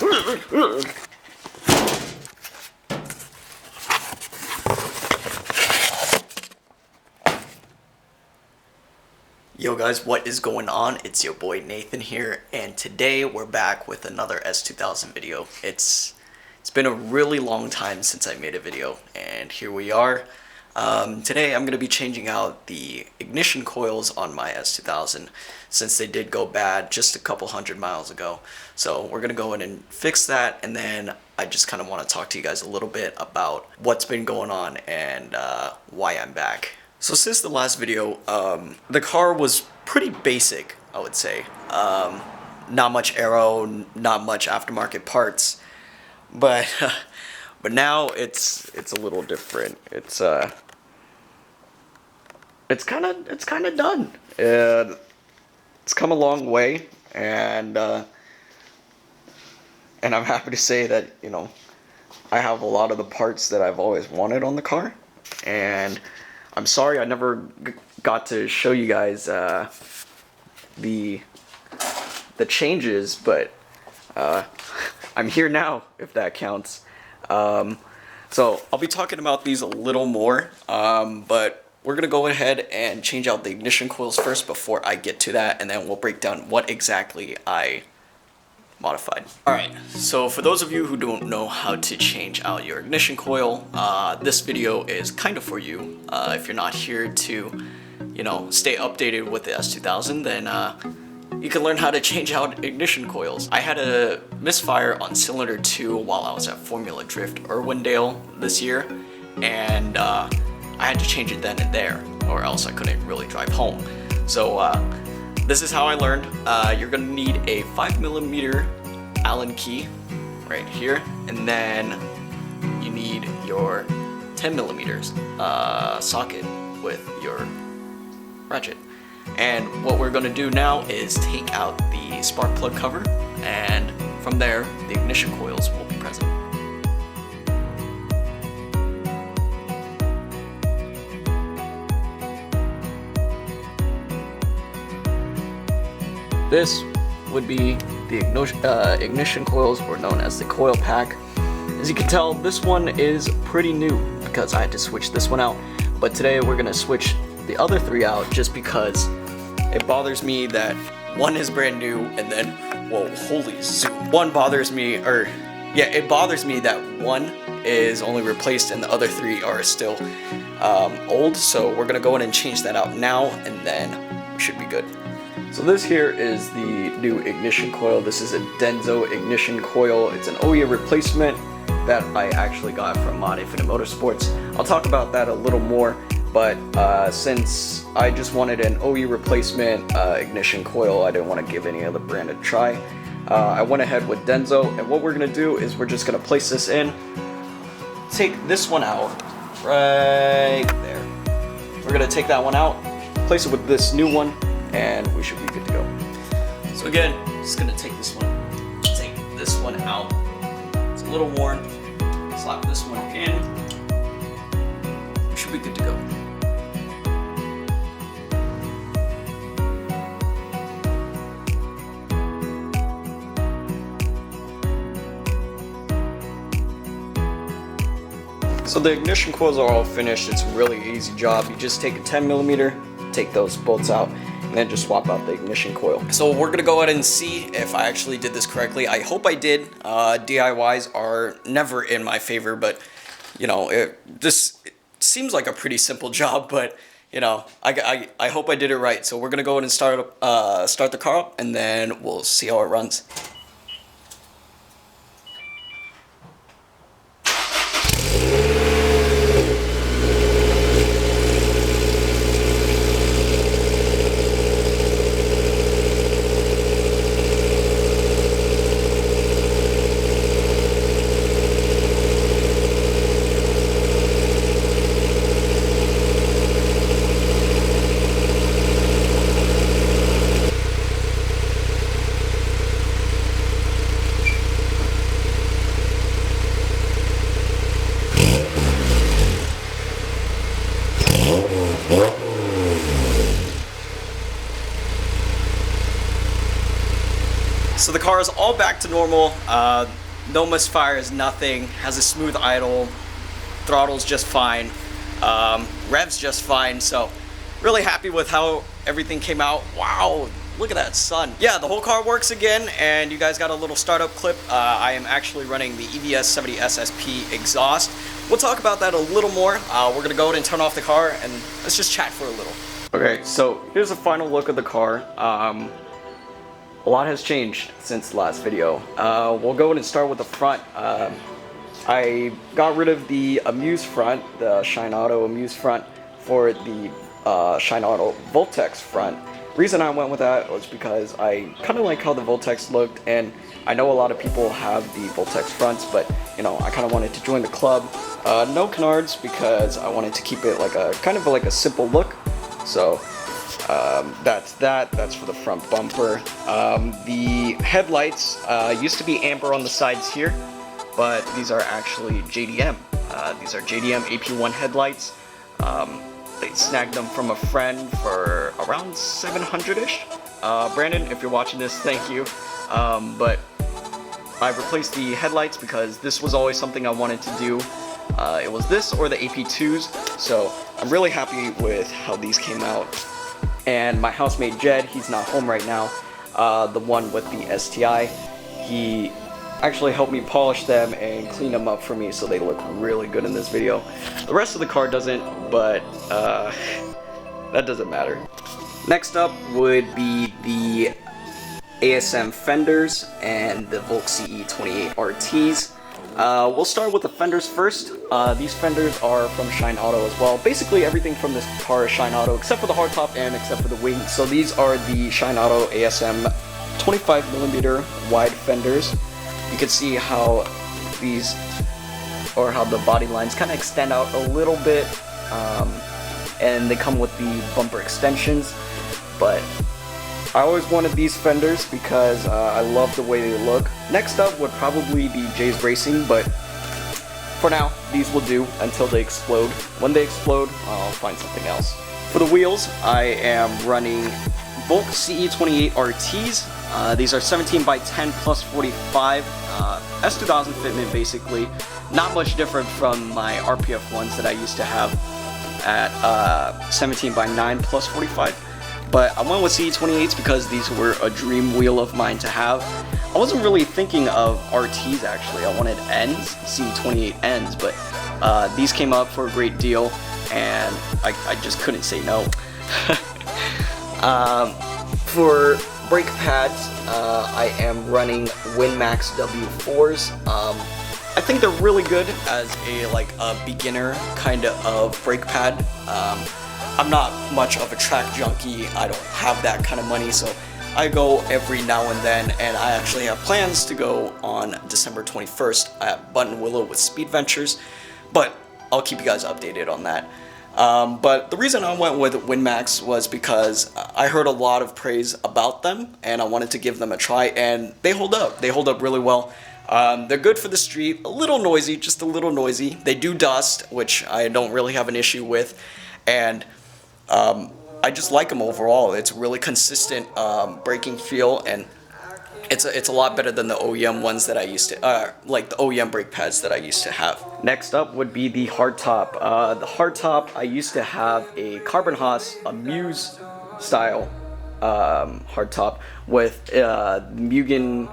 Yo guys, what is going on? It's your boy Nathan here, and today we're back with another S2000 video. It's been a really long time since I made a video, and here we are. Today I'm going to be changing out the ignition coils on my S2000 since they did go bad just a couple hundred miles ago. So we're going to go in and fix that, and then I just kind of want to talk to you guys a little bit about what's been going on and why I'm back. So since the last video, the car was pretty basic, I would say. Not much aero, not much aftermarket parts, but now it's a little different. It's kind of done. It's come a long way, and I'm happy to say that, you know, I have a lot of the parts that I've always wanted on the car, and I'm sorry I never got to show you guys the changes, but I'm here now, if that counts. So I'll be talking about these a little more, but we're gonna go ahead and change out the ignition coils first before I get to that, and then we'll break down what exactly I modified. Alright, so for those of you who don't know how to change out your ignition coil, this video is kind of for you. If you're not here to, you know, stay updated with the S2000, then you can learn how to change out ignition coils. I had a misfire on cylinder 2 while I was at Formula Drift Irwindale this year, and I had to change it then and there, or else I couldn't really drive home. So this is how I learned. You're gonna need a 5mm Allen key right here, and then you need your 10mm socket with your ratchet. And what we're gonna do now is take out the spark plug cover, and from there the ignition coils will be present. This would be the ignition coils, or known as the coil pack. As you can tell, this one is pretty new because I had to switch this one out. But today we're gonna switch the other three out just because it bothers me that one is brand new, and then, whoa, holy soup. It bothers me that one is only replaced and the other three are still old. So we're gonna go in and change that out now, and then we should be good. So this here is the new ignition coil. This is a Denso ignition coil. It's an OE replacement that I actually got from Mod Infinite Motorsports. I'll talk about that a little more, but since I just wanted an OE replacement ignition coil, I didn't want to give any other brand a try. I went ahead with Denso, and what we're gonna do is we're just gonna place this in, take this one out, right there. We're gonna take that one out, place it with this new one, and we should be good to go. So again, just gonna take this one out. It's a little worn. Slap this one in. We should be good to go. So the ignition coils are all finished. It's a really easy job. You just take a 10mm, take those bolts out, and then just swap out the ignition coil. So we're gonna go ahead and see if I actually did this correctly. I hope I did. DIYs are never in my favor, but you know, this seems like a pretty simple job, but you know, I hope I did it right. So we're gonna go ahead and start the car up, and then we'll see how it runs. So the car is all back to normal. No misfires, nothing. Has a smooth idle. Throttle's just fine. Revs just fine. So really happy with how everything came out. Wow, look at that sun. Yeah, the whole car works again, and you guys got a little startup clip. I am actually running the EVS 70 SSP exhaust. We'll talk about that a little more. We're gonna go ahead and turn off the car and let's just chat for a little. Okay, so here's a final look of the car. A lot has changed since the last video. We'll go ahead and start with the front. I got rid of the Amuse front, the Shine Auto Amuse front, for the Shine Auto Voltex front. Reason I went with that was because I kind of like how the Voltex looked, and I know a lot of people have the Voltex fronts, but you know, I kind of wanted to join the club. No canards because I wanted to keep it like a kind of like a simple look. So that's that. That's for the front bumper. The headlights used to be amber on the sides here, but these are actually JDM. These are JDM AP1 headlights. They snagged them from a friend for around 700-ish. Brandon, if you're watching this, thank you. But I replaced the headlights because this was always something I wanted to do. It was this or the AP2s, so I'm really happy with how these came out. And my housemate Jed, he's not home right now, the one with the STI, he actually helped me polish them and clean them up for me so they look really good in this video. The rest of the car doesn't, but that doesn't matter. Next up would be the ASM fenders and the Volk CE28 RTs. We'll start with the fenders first. These fenders are from Shine Auto as well. Basically everything from this car is Shine Auto except for the hardtop and except for the wing. So these are the Shine Auto ASM 25mm wide fenders. You can see how these, or how the body lines kind of extend out a little bit, and they come with the bumper extensions. But I always wanted these fenders because I love the way they look. Next up would probably be Jay's Racing, but for now, these will do until they explode. When they explode, I'll find something else. For the wheels, I am running Volk CE28 RTs. These are 17 by 10 plus 45, S2000 fitment basically. Not much different from my RPF ones that I used to have at 17 by 9 plus 45. But I went with CE28s because these were a dream wheel of mine to have. I wasn't really thinking of RTs actually. I wanted ends, CE28 ends, but these came up for a great deal and I just couldn't say no. For brake pads, I am running WinMax W4s. I think they're really good as a beginner kind of brake pad. I'm not much of a track junkie. I don't have that kind of money, so I go every now and then, and I actually have plans to go on December 21st at Button Willow with Speed Ventures, but I'll keep you guys updated on that. But the reason I went with WinMax was because I heard a lot of praise about them, and I wanted to give them a try, and they hold up. They hold up really well. They're good for the street, a little noisy, just a little noisy. They do dust, which I don't really have an issue with, and I just like them overall. It's really consistent braking feel, and it's a lot better than the OEM ones that I used to, like the OEM brake pads that I used to have. Next up would be the hardtop. The hardtop, I used to have a Carbon Haas Amuse style hardtop with the Mugen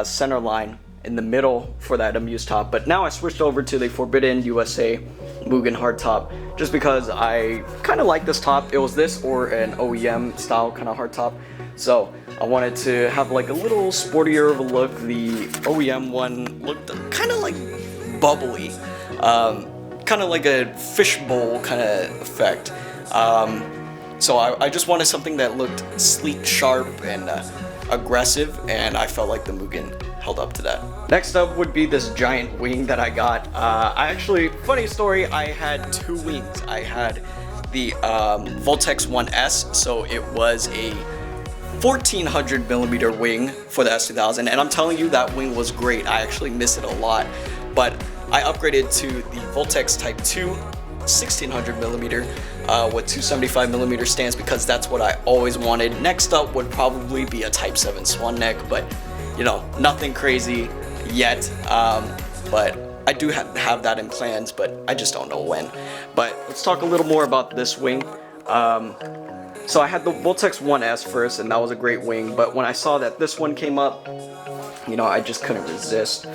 center line in the middle for that Amuse top, but now I switched over to the Forbidden USA Mugen hardtop just because I kind of like this top. It was this or an OEM style kind of hardtop, so I wanted to have like a little sportier of a look. The OEM one looked kind of like bubbly, kind of like a fishbowl kind of effect. So I just wanted something that looked sleek, sharp, and aggressive, and I felt like the Mugen held up to that. Next up would be this giant wing that I got. I actually, funny story, I had two wings. I had the Voltex 1S, so it was a 1400mm wing for the S2000, and I'm telling you, that wing was great. I actually miss it a lot, but I upgraded to the Voltex Type 2 1600 millimeter with 275 millimeter stands because that's what I always wanted. Next up would probably be a Type 7 swan neck, but you know, nothing crazy yet. But I do have that in plans, but I just don't know when. But let's talk a little more about this wing. So I had the Voltex 1S first, and that was a great wing, but when I saw that this one came up, you know, I just couldn't resist.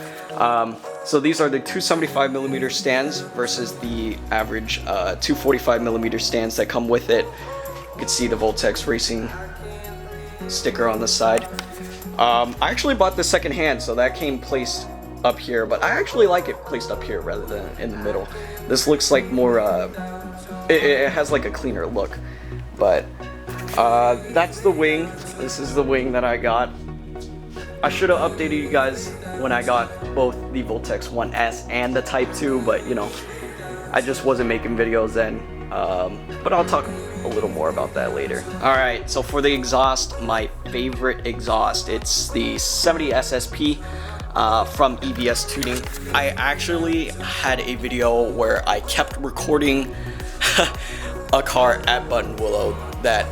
So these are the 275 millimeter stands versus the average 245 millimeter stands that come with it. You can see the Voltex Racing sticker on the side. I actually bought this secondhand, so that came placed up here, but I actually like it placed up here rather than in the middle. This looks like more, it has like a cleaner look. But that's the wing. This is the wing that I got. I should have updated you guys when I got both the Voltex 1S and the Type 2, but you know, I just wasn't making videos then. But I'll talk a little more about that later. Alright, so for the exhaust, my favorite exhaust, it's the 70 SSP from EVS Tuning. I actually had a video where I kept recording a car at Buttonwillow that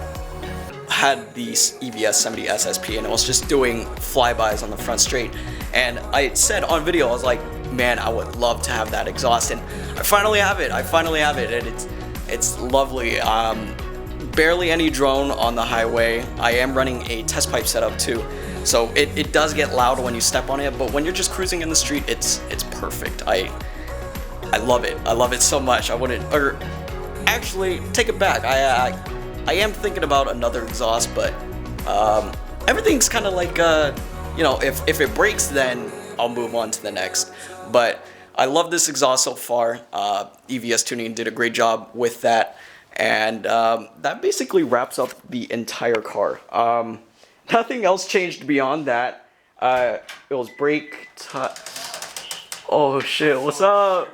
had the EVS 70 SSP, and it was just doing flybys on the front straight, and I said on video, I was like, man, I would love to have that exhaust, and I finally have it, and it's lovely. Barely any drone on the highway. I am running a test pipe setup too, so it does get loud when you step on it, but when you're just cruising in the street, it's perfect. I love it. I love it so much. I wouldn't, or actually, take it back. I am thinking about another exhaust, but everything's kind of like, you know, if it breaks, then I'll move on to the next. But I love this exhaust so far. EVS Tuning did a great job with that, and that basically wraps up the entire car. Nothing else changed beyond that. It was brake. Oh shit! What's up?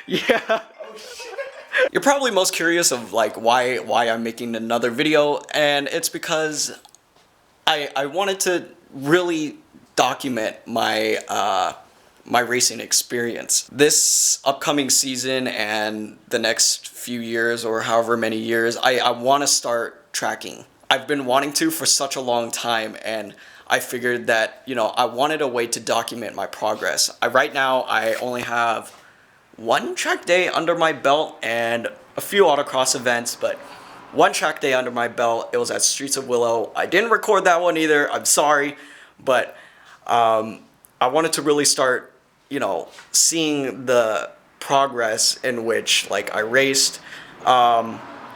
Yeah. You're probably most curious of like why I'm making another video, and it's because I wanted to really document my my racing experience. This upcoming season and the next few years, or however many years, I want to start tracking. I've been wanting to for such a long time, and I figured that, you know, I wanted a way to document my progress. Right now I only have one track day under my belt and a few autocross events, but one track day under my belt. It was at Streets of Willow. I didn't record that one either, I'm sorry, but I wanted to really start, you know, seeing the progress in which like I raced.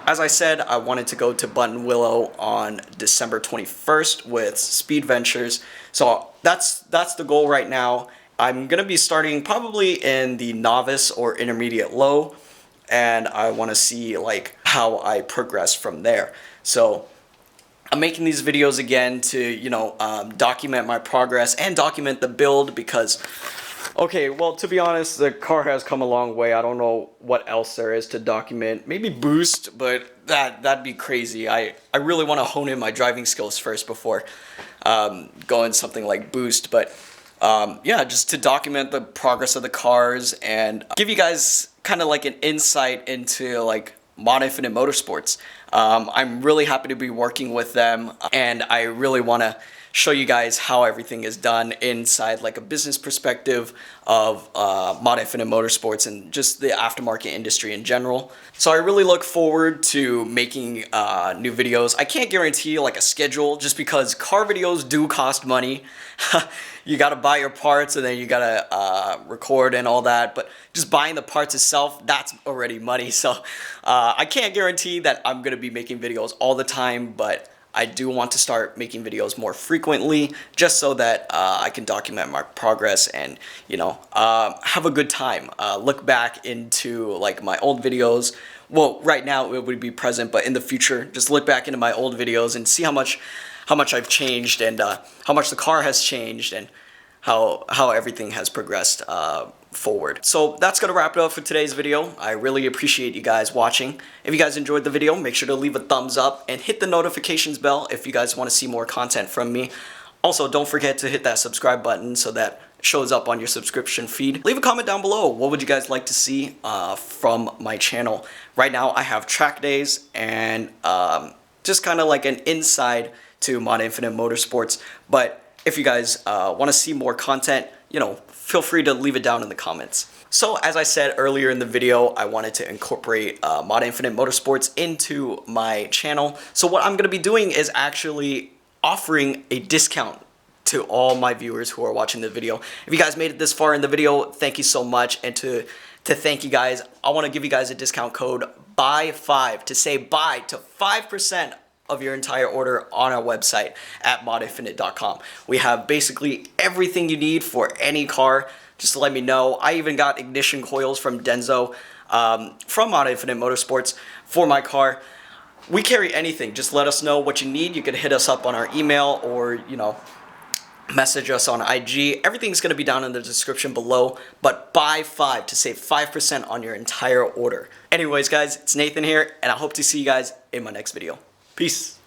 As I said, I wanted to go to Buttonwillow on December 21st with Speed Ventures, so that's the goal right now. I'm going to be starting probably in the novice or intermediate low, and I want to see like how I progress from there. So I'm making these videos again to, you know, document my progress and document the build because, okay, well, to be honest, the car has come a long way. I don't know what else there is to document. Maybe boost, but that'd be crazy. I really want to hone in my driving skills first before going something like boost, but yeah, just to document the progress of the cars and give you guys kind of like an insight into like Mod Infinite Motorsports. I'm really happy to be working with them, and I really want to show you guys how everything is done inside like a business perspective of Mod Infinite Motorsports and just the aftermarket industry in general. So I really look forward to making new videos. I can't guarantee like a schedule just because car videos do cost money. You gotta buy your parts and then you gotta record and all that, but just buying the parts itself, that's already money. So I can't guarantee that I'm gonna be making videos all the time, but I do want to start making videos more frequently just so that I can document my progress and, you know, have a good time. Look back into like my old videos. Well, right now it would be present, but in the future, just look back into my old videos and see how much I've changed and how much the car has changed and how everything has progressed forward. So that's gonna wrap it up for today's video. I really appreciate you guys watching. If you guys enjoyed the video, make sure to leave a thumbs up and hit the notifications bell if you guys want to see more content from me. Also, don't forget to hit that subscribe button so that shows up on your subscription feed. Leave a comment down below. What would you guys like to see from my channel? Right now I have track days and just kind of like an inside to Mod Infinite Motorsports. But if you guys want to see more content, you know, feel free to leave it down in the comments. So as I said earlier in the video, I wanted to incorporate Mod Infinite Motorsports into my channel. So what I'm going to be doing is actually offering a discount to all my viewers who are watching the video. If you guys made it this far in the video, thank you so much. And to thank you guys, I want to give you guys a discount code BUY5 to say bye to 5% of your entire order on our website at modinfinite.com. We have basically everything you need for any car. Just to let me know, I even got ignition coils from Denso from Mod Infinite Motorsports for my car. We carry anything. Just let us know what you need. You can hit us up on our email or, you know, message us on IG. Everything's going to be down in the description below, but buy 5 to save 5% on your entire order. Anyways, guys, it's Nathan here, and I hope to see you guys in my next video. Peace.